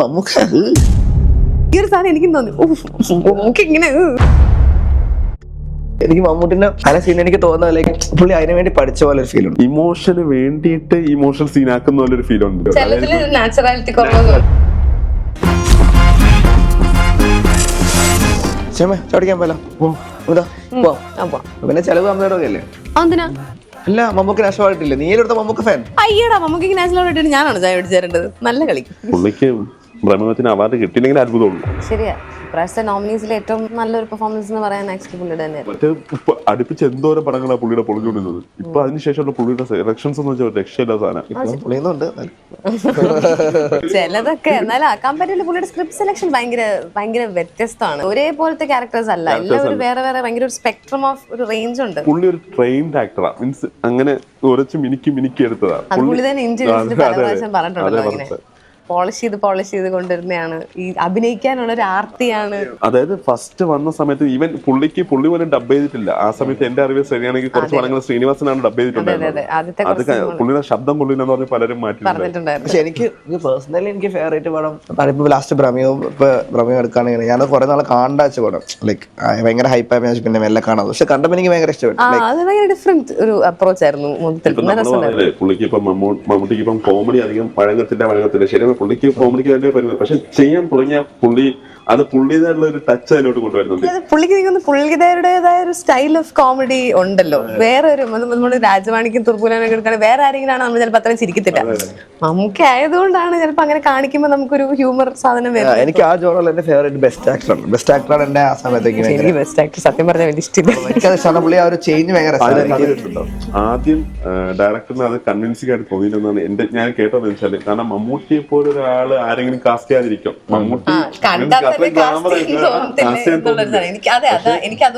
മമ്മൂക്ക ഈ ഒരു സാധനം എനിക്കും തോന്നി ഇങ്ങനെ. എനിക്ക് മമ്മൂട്ടിന്റെ പല സീൻ എനിക്ക് തോന്നുന്നത് ലൈക്ക് പുള്ളി അതിനു വേണ്ടി പഠിച്ച പോലെ ഒരു ഫീൽ ഉണ്ട്. ഇമോഷന് വേണ്ടിയിട്ട് ഇമോഷണൽ സീൻ ആക്കുന്ന പോലെ ഒരു ഫീൽ ഉണ്ട്. ചിലതില് നാച്ചുറാലിറ്റി കുറവ്. ചോടിക്കാൻ പോലോ പിന്നെ ചെലവ് അമ്മയുടെ അല്ലേ? എന്തിനാ? അല്ല മമ്മൂക്ക് നാഷണാലിറ്റില്ലേ? നീ എടുത്ത മമ്മൂക്ക് ഫാൻ. അയ്യടാ, മമ്മൂക്ക് നാഷണാലിറ്റി ഞാനാണ് ചായ പിടിച്ചു തരേണ്ടത്. നല്ല കളി. പുള്ളിക്ക് ബ്രഹ്മത്തിന് അവാർഡ് കിട്ടിയില്ലെങ്കിൽ അത്ഭുതമുള്ളൂ. ശരിയാ, ഇപ്രാവശ്യത്തെ നോമിനീസിൽ ഏറ്റവും നല്ലൊരു പെർഫോമൻസ് എന്ന് പറയാൻ ആക്ച്വലി പുള്ളിയുടെ തന്നെയായിരുന്നു. മറ്റേ ഇപ്പൊ അടുപ്പിച്ച് എന്തോരം പടങ്ങളാണ് പുള്ളിയുടെ പൊളിഞ്ഞുകൊണ്ടിരുന്നത്. ഇപ്പൊ അതിനുശേഷമുള്ള പുള്ളിയുടെ സെലക്ഷൻസ് എന്ന് വെച്ചാൽ രക്ഷയില്ലാത്ത സാധനം പൊളിയുന്നുണ്ട്. ചിലതൊക്കെ എന്നാലും കമ്പാരിറ്റീവ്ലി പുള്ളിയുടെ സ്ക്രിപ്റ്റ് സെലക്ഷൻ ഭയങ്കര വ്യത്യസ്തമാണ്. ഒരേപോലത്തെ ക്യാരക്ടേഴ്സ് അല്ല, എല്ലാവരും വേറെ വേറെ ഭയങ്കര ഒരു സ്പെക്ട്രം ഓഫ് ഒരു റേഞ്ച് ഉണ്ട്. പുള്ളി ഒരു ട്രെയിൻഡ് ആക്ടറാ, മീൻസ് അങ്ങനെ കുറച്ച് മിനിക്ക് എടുത്തതാണ്. പുള്ളി തന്നെ ഇന്റർവ്യൂസിൽ പല പ്രാവശ്യം പറഞ്ഞിട്ടുണ്ടല്ലോ അങ്ങനെ പോളിഷ് ചെയ്ത് കൊണ്ടിരുന്നതാണ്. ഈ അഭിനയിക്കാനുള്ള ഒരു ആർത്തിയാണ്. അതായത് ഫസ്റ്റ് വന്ന സമയത്ത് ഈവൻ പുള്ളി പോലും ഡബ് ചെയ്തിട്ടില്ല. ആ സമയത്ത് എന്റെ അറിവ് ശരിയാണെങ്കിൽ കുറച്ച് പടങ്ങൾ ശ്രീനിവാസനാണ് ഡബ് ചെയ്തിട്ടുണ്ടായിരുന്നത്. അത് പുള്ളിയുടെ ശബ്ദം പുള്ളിനെന്ന് പറഞ്ഞ് പലരും മാറ്റിയിട്ടുണ്ടായിരുന്നു. പക്ഷെ എനിക്ക് പേഴ്സണലി എനിക്ക് ഫേവറേറ്റ് പടം ഇപ്പൊ ലാസ്റ്റ് ഭ്രമയോ എടുക്കുകയാണെങ്കിൽ ഞാൻ കുറെ നാളെ കാണാച്ച പടം ലൈക്ക് ഭയങ്കര ഹൈപ്പായി പിന്നെ മെല്ലെ കാണാം. പക്ഷെ കണ്ടപ്പോൾ എനിക്ക് ഭയങ്കര ഇഷ്ടപ്പെട്ടു. ഡിഫറെന്റ് ഒരു അപ്രോച്ച് ആയിരുന്നു. പുള്ളിക്ക് ഇപ്പം മമ്മൂട്ടിക്ക് ഇപ്പം കോമഡി അധികം വഴങ്ങത്തില്ല. ശരി, പുള്ളിക്ക് കോമഡിക്ക് തന്നെ വരുന്നത്. പക്ഷെ ചെയ്യാൻ തുടങ്ങിയ പുള്ളി അത് പുള്ളിയുടേതായിട്ടുള്ള ഒരു ടച്ച് അതിലോട്ട് കൊണ്ടുവരുന്നുണ്ട്. പുള്ളിക്ക് പുള്ളിയുടേതായ ഒരു സ്റ്റൈൽ ഓഫ് കോമഡി ഉണ്ടല്ലോ. വേറെ ഒരു നമ്മള് രാജവാണിക്കും തുർപ്പൂലനൊക്കെ എടുക്കുകയാണെങ്കിൽ വേറെ ആരെങ്കിലും നമ്മൾ ചിലപ്പോൾ അത്രയും ചിരിക്കത്തില്ല. നമുക്ക് ആയതുകൊണ്ടാണ് ചിലപ്പോൾ അങ്ങനെ കാണിക്കുമ്പോൾ നമുക്കൊരു ഹ്യൂമർ സാധനം വരും. എനിക്ക് ആ ജോണൽ എന്റെ ഫേവറേറ്റ് ബെസ്റ്റ് ആക്ടറാണ് എന്റെ ആ സമയത്തേക്ക്. എനിക്ക് ബെസ്റ്റ് ആക്ടർ സത്യം പറഞ്ഞാൽ വലിയ ഇഷ്ടമില്ല. എനിക്കത് പുള്ളി ആ ഒരു ചേഞ്ച് ഭയങ്കര ആദ്യം ഡയറക്ടറിന് അത് കൺവിൻസിംഗ് ആയിട്ട് തോന്നിയില്ലെന്നാണ് ഞാൻ കേട്ടതെന്ന് വെച്ചാല്. കാരണം മമ്മൂട്ടിയെ പോലെ ഒരാള് ആരെങ്കിലും കാസ്റ്റ് ചെയ്യാതിരിക്കും. മമ്മൂട്ടി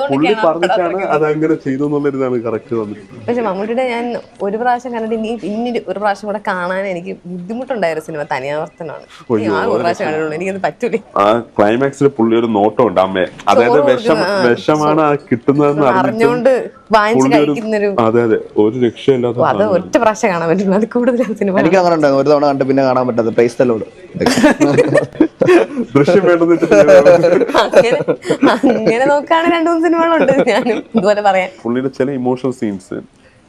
പുള്ളി പറഞ്ഞിട്ടാണ് അതങ്ങനെ ചെയ്തു എന്നുള്ളൊരിതാണ് കറക്റ്റ് വന്നിട്ടുള്ളത്. പക്ഷെ മമ്മൂട്ടിയുടെ ഞാൻ ഒരു പ്രാവശ്യം കണ്ടിട്ട് ഇനി ഒരു പ്രാവശ്യം കൂടെ കാണാൻ എനിക്ക് ബുദ്ധിമുട്ടുണ്ടായ സിനിമ തനിയാവർത്തനാണ്. ഒരു പ്രാവശ്യം കണ്ടിട്ടുള്ളൂ, എനിക്കത് പറ്റൂലേ. ആ ക്ലൈമാക്സിൽ പുള്ളി ഒരു നോട്ടം ഉണ്ട് അമ്മയെ, അതായത് വിഷമാണ് കിട്ടുന്നതെന്ന് അറിഞ്ഞുകൊണ്ട് വാങ്ങിച്ച് കഴിക്കുന്നൊരു. അതെ ഒരു രക്ഷയില്ലാത്ത അത് ഒറ്റ പ്രാവശ്യം കാണാൻ പറ്റുള്ളൂ, അത് കൂടുതൽ സിനിമ. എനിക്ക് അങ്ങനെ ഉണ്ടായിരുന്നു, ഒരു തവണ കണ്ട് പിന്നെ കാണാൻ പറ്റാത്ത പ്രൈസ്തലോട് ദൃശ്യം വേണ്ടത്. അങ്ങനെ നോക്കുകയാണെങ്കിൽ 2-3 സിനിമകളുണ്ട് ഞാനും ഇതുപോലെ പറയാൻ. പുള്ളിയുടെ ചില ഇമോഷണൽ സീൻസ്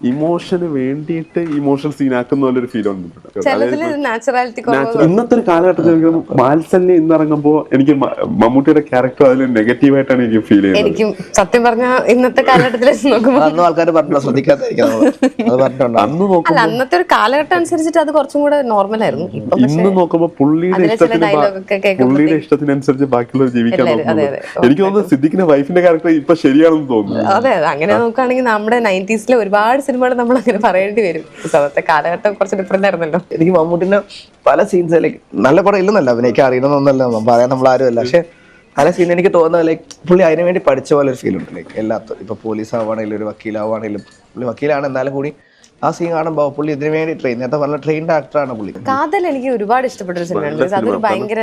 ഇമോഷന് വേണ്ടിയിട്ട് ഇമോഷണൽ സീൻ ആക്കുന്ന പോലെ ഒരു ഫീൽ ഉണ്ട്. ഇന്നത്തെ ഒരു കാലഘട്ടത്തിൽ വാത്സല്യം ഇന്നിറങ്ങുമ്പോ എനിക്ക് മമ്മൂട്ടിയുടെ ക്യാരക്ടർ അതിൽ നെഗറ്റീവായിട്ടാണ് എനിക്ക് ഫീൽ ചെയ്യുന്നത്. എനിക്കും സത്യം പറഞ്ഞാൽ ഇന്നത്തെ കാലഘട്ടത്തിൽ നോക്കുമ്പോൾ ആൾക്കാർ പറഞ്ഞോ അല്ല, അന്നത്തെ ഒരു കാലഘട്ടം അനുസരിച്ചിട്ട് അത് കുറച്ചും കൂടെ നോർമൽ ആയിരുന്നു. ഇന്ന് നോക്കുമ്പോ പുള്ളിയുടെ ഇഷ്ടത്തിനനുസരിച്ച് ബാക്കിയുള്ളവർ ജീവിക്കാൻ നോക്കുന്നത്. എനിക്ക് തോന്നുന്നു സിദ്ദിഖിന്റെ വൈഫിന്റെ ക്യാരക്ടർ ഇപ്പൊ ശരിയാണെന്ന് തോന്നുന്നു. അതെ, അങ്ങനെ നോക്കുകയാണെങ്കിൽ നമ്മുടെ 90s ഒരുപാട് സിനിമകൾ നമ്മൾ അങ്ങനെ പറയേണ്ടി വരും. അന്നത്തെ കാലഘട്ടം കുറച്ച് ഡിഫറെന്റ് ആയിരുന്നല്ലോ. എനിക്ക് മമ്മൂട്ടിന്റെ പല സീൻസ് ലൈക്ക് നല്ല പടം ഇല്ലെന്നല്ല, എനിക്ക് അറിയണമെന്നൊന്നല്ല പറയാൻ നമ്മൾ ആരുമല്ല. പക്ഷെ പല സീൻ എനിക്ക് തോന്നുന്നത് ലൈക്ക് പുള്ളി അതിനു വേണ്ടി പഠിച്ച പോലെ ഒരു ഫീൽ ഉണ്ട്. ലൈക്ക് എല്ലാത്തും ഇപ്പൊ പോലീസ് ആവുകയാണെങ്കിലും ഒരു വക്കീലാവുകയാണെങ്കിലും പുള്ളി വക്കീലാണ്, എന്നാലും കൂടി ആ സീൻ കാണുമ്പോൾ പുള്ളി ഇതിനു വേണ്ടി നേരത്തെ പറഞ്ഞ ട്രെയിൻഡ് ആക്ടറാണ് പുള്ളി. കാതൽ എനിക്ക് ഒരുപാട് ഇഷ്ടപ്പെട്ട ഒരു സിനിമയാണ്. അതൊരു ഭയങ്കര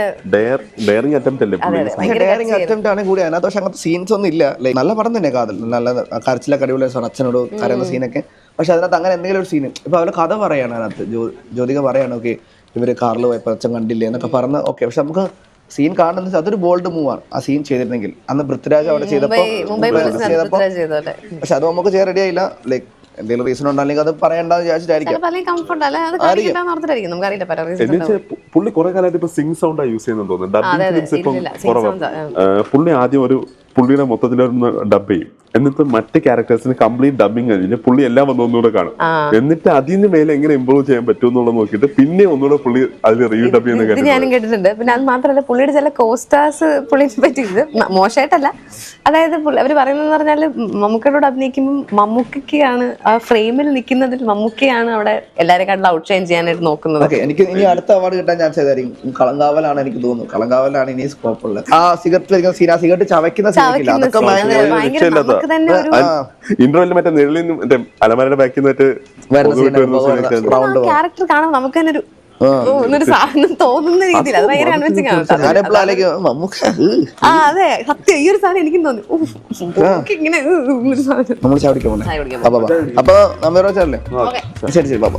ഡെയറിംഗ് അറ്റംപ്റ്റ് ആണ് കൂടി. അതിനകത്ത് പക്ഷെ അങ്ങനത്തെ സീൻസ് ഒന്നും ഇല്ല. ലൈക്ക് നല്ല പടം തന്നെ കാതൽ, നല്ല കരച്ചിലൊക്കെ അടിപൊളി, അച്ഛനോട് കരയുന്ന സീനൊക്കെ. പക്ഷെ അതിനകത്ത് അങ്ങനെ എന്തെങ്കിലും ഒരു സീൻ ഇപ്പൊ അവരുടെ കഥ പറയാണ്, അതിനകത്ത് ജ്യോതിക പറയാണ് ഓക്കെ ഇവര് കാറിൽ പോയപ്പോ അച്ഛൻ കണ്ടില്ലേ എന്നൊക്കെ പറഞ്ഞ് ഓക്കെ. പക്ഷെ നമുക്ക് സീൻ കാണുന്നത് അതൊരു ബോൾഡ് മൂവാണ്. ആ സീൻ ചെയ്തിരുന്നെങ്കിൽ അന്ന് പൃഥ്വിരാജ് അവിടെ ചെയ്തപ്പോ പക്ഷെ അത് നമുക്ക് ചെയ്യാൻ റെഡി ആയില്ല. ലൈക്ക് എന്തെങ്കിലും റീസൺ ഉണ്ടെങ്കിൽ അത് പറയണ്ടെന്ന് വിചാരിച്ചിട്ടായിരിക്കും. പുള്ളി കുറെ കാലമായിട്ട് ഇപ്പൊ സിംഗ് സൗണ്ടാ യൂസ് ചെയ്യുന്നത് തോന്നുന്നു. പുള്ളി ആദ്യം പുള്ളിയുടെ മൊത്തത്തിലൊന്ന് ഡബ് ചെയ്യും, എന്നിട്ട് മറ്റ് ക്യാരക്ടേഴ്സിന് കംപ്ലീറ്റ് ഡബിങ് കഴിഞ്ഞ് പുള്ളി എല്ലാം ഒന്നുകൂടെ കാണും. എന്നിട്ട് അതിന് മേലെ എങ്ങനെ ഇമ്പ്രൂവ് ചെയ്യാൻ പറ്റും എന്നുള്ളത് നോക്കിയിട്ട് പിന്നെ ഒന്നുകൂടെ പുള്ളി അതിൽ റീ ഡബ് ചെയ്യുന്ന ഞാനും കേട്ടിട്ടുണ്ട്. പിന്നെ അത് മാത്രമല്ല പുള്ളിയുടെ ചില കോസ്റ്റാസ് പുള്ളിനെ പറ്റിയത് മോശമായിട്ടല്ല. അതായത് അവര് പറയുന്നതെന്ന് പറഞ്ഞാല് മമ്മൂക്കയോട് അഭിനയിക്കുമ്പോൾ മമ്മൂക്കയാണ് ആ ഫ്രെയിമിൽ നിൽക്കുന്നതിൽ മമ്മൂക്കയാണ് അവിടെ എല്ലാരെക്കാട്ടിലും ഔട്ട് ഷൈൻ ചെയ്യാനായിട്ട് നോക്കുന്നത്. എനിക്ക് ഇനി അടുത്ത അവാർഡ് കിട്ടാൻ ചാൻസ് ചെയ്തായിരിക്കും കളങ്കാവലാണ്. എനിക്ക് തോന്നുന്നു കളങ്കാവലാണ് ഇനി സ്കോപ്പ് ഉള്ളത്. ആ സിഗരറ്റ് ചവയ്ക്കുന്ന ഇന്റർവെല്ലിൽ മറ്റേ നെള്ളിനും മറ്റേ അലമാരയുടെ ബാക്കിൽ നിന്നിട്ട് ക്യാരക്ടർ കാണാൻ നമുക്ക് തന്നെ ഒരു സാധനം തോന്നുന്ന രീതിയിൽ അത് ഭയങ്കര കൺവിൻസിംഗ് ആണ്. അതെ സത്യം, ഈ ഒരു സാധനം എനിക്കും തോന്നി ഇങ്ങനെ അപ്പൊ നമ്മ ശരി ശരി പാപ്പ.